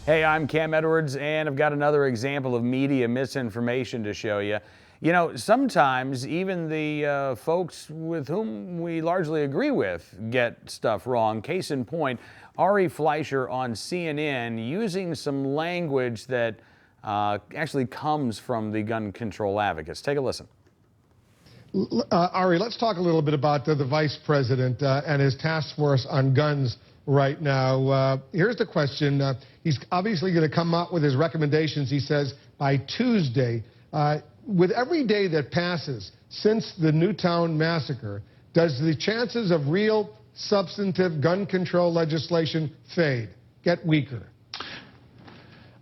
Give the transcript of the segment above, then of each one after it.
Hey, I'm Cam Edwards, and I've got another example of media misinformation to show you. You know, sometimes even the folks with whom we largely agree with get stuff wrong. Case in point, Fleischer on CNN using some language that actually comes from the gun control advocates. Take a listen. Ari, let's talk a little bit about the vice president and his task force on guns right now. Here's the question. He's obviously going to come out with his recommendations, he says, by Tuesday. With every day that passes since the Newtown massacre, does the chances of real substantive gun control legislation fade, get weaker?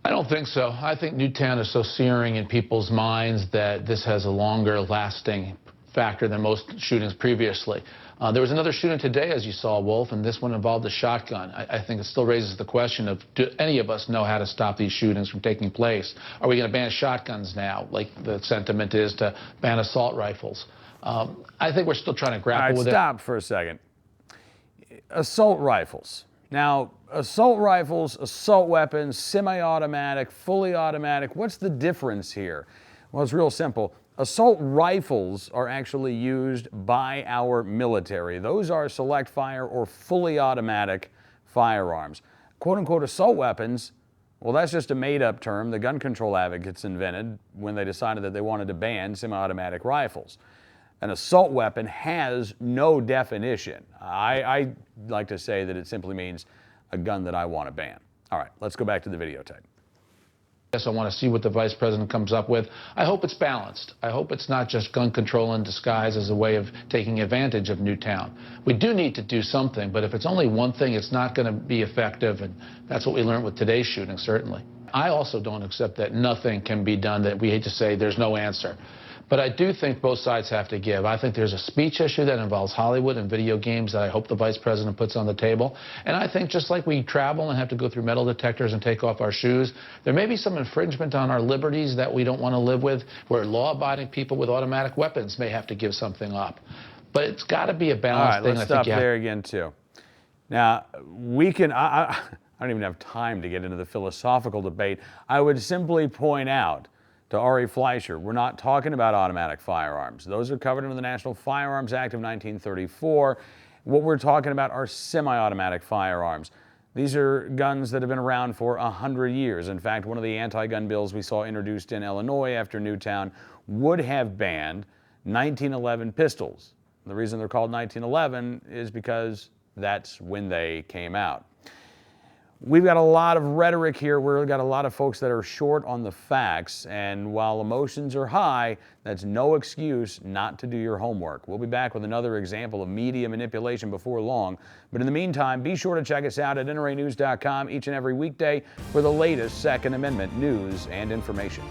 I don't think so. I think Newtown is so searing in people's minds that this has a longer lasting factor than most shootings previously. There was another shooting today, as you saw, Wolf, and this one involved a shotgun. I think it still raises the question of, do any of us know how to stop these shootings from taking place? Are we going to ban shotguns now, like the sentiment is to ban assault rifles? I think we're still trying to grapple with it. Stop for a second. Assault rifles. Now, assault rifles, assault weapons, semi-automatic, fully automatic, what's the difference here? Well, it's real simple. Assault rifles are actually used by our military. Those are select fire or fully automatic firearms. Quote-unquote assault weapons, well, that's just a made-up term the gun control advocates invented when they decided that they wanted to ban semi-automatic rifles. An assault weapon has no definition. I like to say that it simply means a gun that I want to ban. All right, let's go back to the videotape. Yes, I want to see what the vice president comes up with. I hope it's balanced. I hope it's not just gun control in disguise as a way of taking advantage of Newtown. We do need to do something, but if it's only one thing, it's not going to be effective, and that's what we learned with today's shooting, certainly. I also don't accept that nothing can be done, that we hate to say there's no answer. But I do think both sides have to give. I think there's a speech issue that involves Hollywood and video games that I hope the vice president puts on the table. And I think just like we travel and have to go through metal detectors and take off our shoes, there may be some infringement on our liberties that we don't want to live with, where law-abiding people with automatic weapons may have to give something up. But it's got to be a balanced thing. All right, let's stop there again, too. Now, we can... I don't even have time to get into the philosophical debate. I would simply point out to Fleischer, we're not talking about automatic firearms. Those are covered under the National Firearms Act of 1934. What we're talking about are semi-automatic firearms. These are guns that have been around for 100 years. In fact, one of the anti-gun bills we saw introduced in Illinois after Newtown would have banned 1911 pistols. The reason they're called 1911 is because that's when they came out. We've got a lot of rhetoric here. We've got a lot of folks that are short on the facts, and while emotions are high, that's no excuse not to do your homework. We'll be back with another example of media manipulation before long, but in the meantime, be sure to check us out at NRAnews.com each and every weekday for the latest Second Amendment news and information.